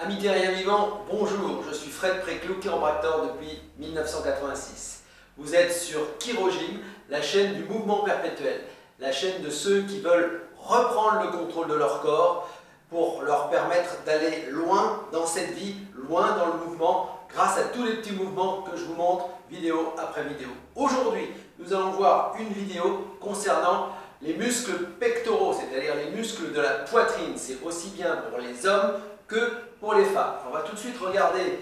Amis terriens vivants, bonjour, je suis Fred Préclou, chiropracteur depuis 1986. Vous êtes sur Chirogym, la chaîne du mouvement perpétuel, la chaîne de ceux qui veulent reprendre le contrôle de leur corps pour leur permettre d'aller loin dans cette vie, loin dans le mouvement, grâce à tous les petits mouvements que je vous montre vidéo après vidéo. Aujourd'hui, nous allons voir une vidéo concernant les muscles pectoraux, c'est-à-dire les muscles de la poitrine. C'est aussi bien pour les hommes que pour les femmes. On va tout de suite regarder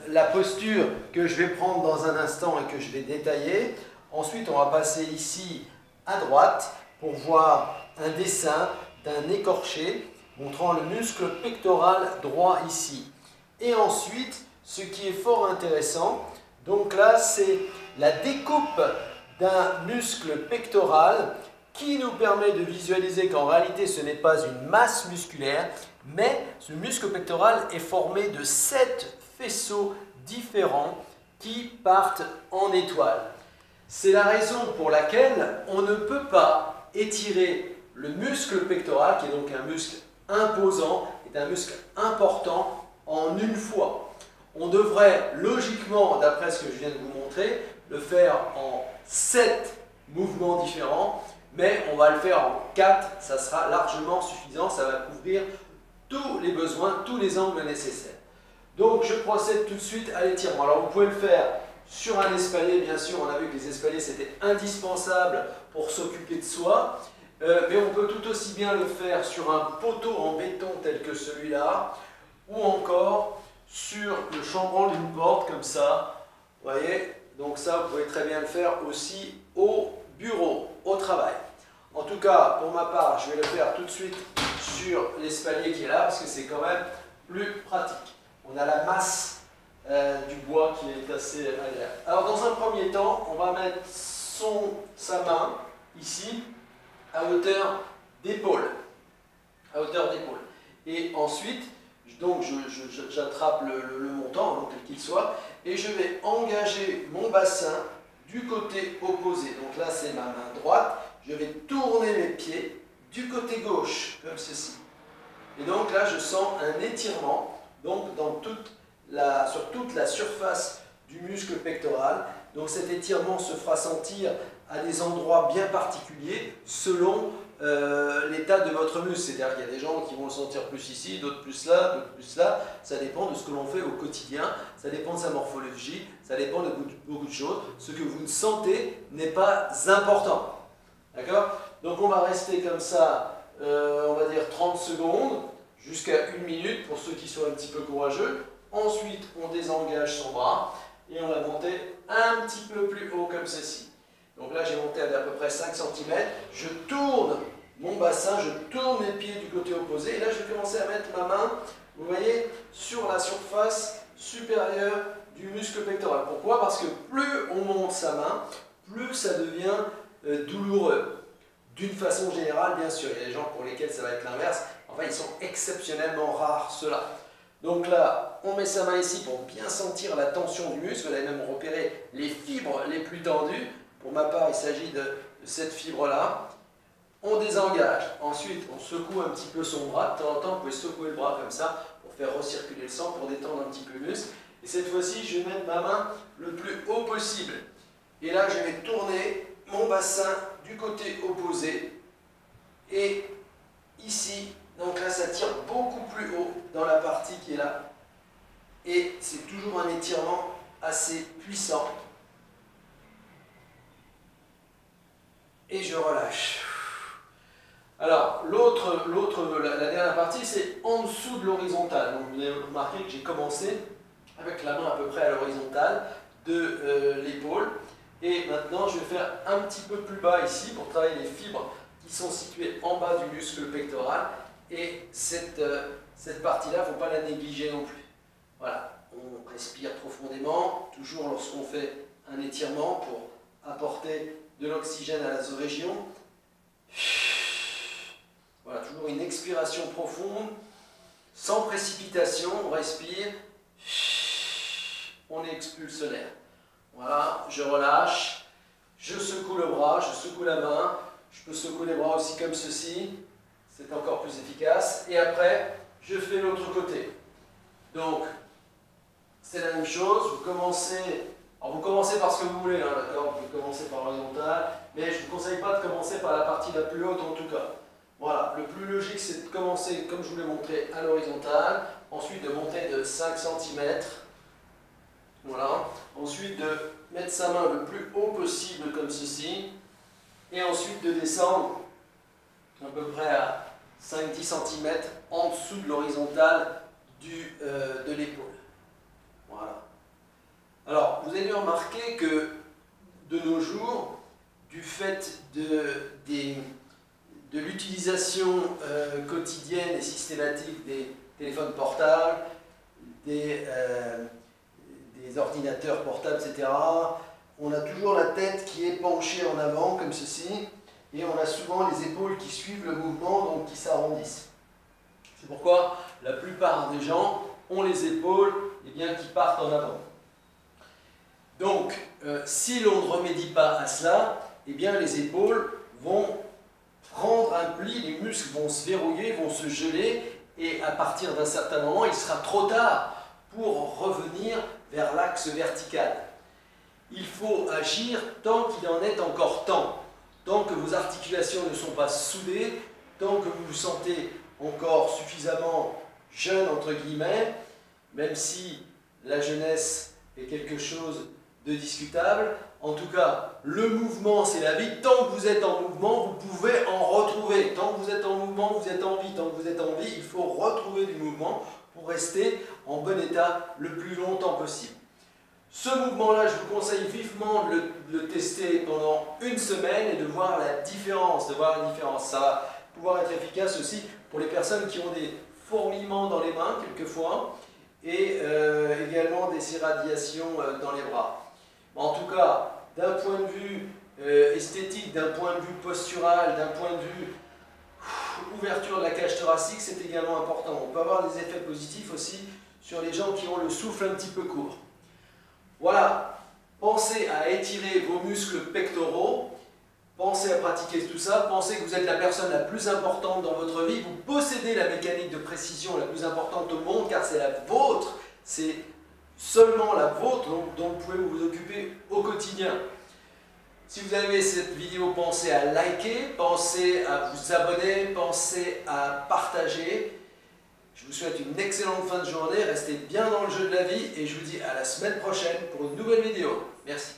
la posture que je vais prendre dans un instant et que je vais détailler. Ensuite, on va passer ici à droite pour voir un dessin d'un écorché montrant le muscle pectoral droit ici. Et ensuite, ce qui est fort intéressant, donc là, c'est la découpe d'un muscle pectoral qui nous permet de visualiser qu'en réalité, ce n'est pas une masse musculaire, mais ce muscle pectoral est formé de 7 faisceaux différents qui partent en étoile. C'est la raison pour laquelle on ne peut pas étirer le muscle pectoral, qui est donc un muscle imposant, est un muscle important, en une fois. On devrait logiquement, d'après ce que je viens de vous montrer, le faire en 7 mouvements différents, mais on va le faire en 4, ça sera largement suffisant, ça va couvrir tous les besoins, tous les angles nécessaires. Donc je procède tout de suite à l'étirement. Alors vous pouvez le faire sur un espalier, bien sûr, on a vu que les espaliers c'était indispensable pour s'occuper de soi, mais on peut tout aussi bien le faire sur un poteau en béton tel que celui-là, ou encore sur le chambranle d'une porte comme ça, vous voyez, donc ça vous pouvez très bien le faire aussi au bureau, au travail. En tout cas, pour ma part, je vais le faire tout de suite sur l'espalier qui est là, parce que c'est quand même plus pratique. On a la masse du bois qui est assez agréable. Alors dans un premier temps, on va mettre sa main ici, à hauteur d'épaule. À hauteur d'épaule. Et ensuite, donc j'attrape le montant, donc quel qu'il soit, et je vais engager mon bassin du côté opposé. Donc là, c'est ma main droite. Je vais tourner mes pieds du côté gauche, comme ceci. Et donc là, je sens un étirement donc sur toute la surface du muscle pectoral. Donc cet étirement se fera sentir à des endroits bien particuliers selon l'état de votre muscle. C'est-à-dire qu'il y a des gens qui vont le sentir plus ici, d'autres plus là, d'autres plus là. Ça dépend de ce que l'on fait au quotidien, ça dépend de sa morphologie, ça dépend de beaucoup de choses. Ce que vous ne sentez n'est pas important. D'accord? Donc on va rester comme ça, on va dire 30 secondes, jusqu'à 1 minute pour ceux qui sont un petit peu courageux. Ensuite, on désengage son bras et on va monter un petit peu plus haut comme ceci. Donc là, j'ai monté à peu près 5 cm. Je tourne mon bassin, je tourne mes pieds du côté opposé. Et là, je vais commencer à mettre ma main, vous voyez, sur la surface supérieure du muscle pectoral. Pourquoi? Parce que plus on monte sa main, plus ça devient douloureux. D'une façon générale, bien sûr, il y a des gens pour lesquels ça va être l'inverse. Enfin, ils sont exceptionnellement rares, ceux-là. Donc là, on met sa main ici pour bien sentir la tension du muscle. Vous allez même repérer les fibres les plus tendues. Pour ma part, il s'agit de cette fibre-là. On désengage. Ensuite, on secoue un petit peu son bras. De temps en temps, vous pouvez secouer le bras comme ça pour faire recirculer le sang, pour détendre un petit peu le muscle. Et cette fois-ci, je vais mettre ma main le plus haut possible. Et là, je vais tourner mon bassin du côté opposé. Et ici, donc là, ça tire beaucoup plus haut dans la partie qui est là. Et c'est toujours un étirement assez puissant. Et je relâche. Alors, la dernière partie, c'est en dessous de l'horizontale. Donc, vous avez remarqué que j'ai commencé avec la main à peu près à l'horizontale de l'épaule. Et maintenant, je vais faire un petit peu plus bas ici pour travailler les fibres qui sont situées en bas du muscle pectoral. Et cette partie-là, il ne faut pas la négliger non plus. Voilà, on respire profondément, toujours lorsqu'on fait un étirement pour apporter de l'oxygène à la région. Voilà, toujours une expiration profonde, sans précipitation, on respire, on expulse l'air. Voilà, je relâche, je secoue le bras, je secoue la main, je peux secouer les bras aussi comme ceci, c'est encore plus efficace. Et après, je fais l'autre côté. Donc, c'est la même chose, vous commencez par ce que vous voulez, hein, d'accord? Vous pouvez commencer par l'horizontale, mais je ne vous conseille pas de commencer par la partie la plus haute en tout cas. Voilà, le plus logique c'est de commencer, comme je vous l'ai montré, à l'horizontale, ensuite de monter de 5 cm, voilà, ensuite de mettre sa main le plus haut possible comme ceci, et ensuite de descendre à peu près à 5-10 cm en dessous de l'horizontale de l'épaule. Voilà. Alors, vous avez remarqué que de nos jours, du fait de l'utilisation quotidienne et systématique des téléphones portables, des ordinateurs portables, etc., on a toujours la tête qui est penchée en avant, comme ceci, et on a souvent les épaules qui suivent le mouvement, donc qui s'arrondissent. C'est pourquoi la plupart des gens ont les épaules qui partent en avant. Donc, si l'on ne remédie pas à cela, les épaules vont prendre un pli, les muscles vont se verrouiller, vont se geler, et à partir d'un certain moment, il sera trop tard pour revenir vers l'axe vertical. Il faut agir tant qu'il en est encore temps. Tant que vos articulations ne sont pas soudées, tant que vous vous sentez encore suffisamment jeune, entre guillemets, même si la jeunesse est quelque chose de discutable, en tout cas, le mouvement c'est la vie. Tant que vous êtes en mouvement, vous pouvez en retrouver. Tant que vous êtes en mouvement, vous êtes en vie. Tant que vous êtes en vie, il faut retrouver du mouvement pour rester en bon état le plus longtemps possible. Ce mouvement-là, je vous conseille vivement de le tester pendant une semaine et de voir la différence. Ça va pouvoir être efficace aussi pour les personnes qui ont des fourmillements dans les mains, quelquefois, et également des irradiations dans les bras. En tout cas, d'un point de vue esthétique, d'un point de vue postural, d'un point de vue ouverture de la cage thoracique, c'est également important. On peut avoir des effets positifs aussi sur les gens qui ont le souffle un petit peu court. Voilà, pensez à étirer vos muscles pectoraux, pensez à pratiquer tout ça, pensez que vous êtes la personne la plus importante dans votre vie, vous possédez la mécanique de précision la plus importante au monde car c'est la vôtre, c'est seulement la vôtre dont vous pouvez vous occuper au quotidien. Si vous avez aimé cette vidéo, pensez à liker, pensez à vous abonner, pensez à partager. Je vous souhaite une excellente fin de journée, restez bien dans le jeu de la vie et je vous dis à la semaine prochaine pour une nouvelle vidéo. Merci.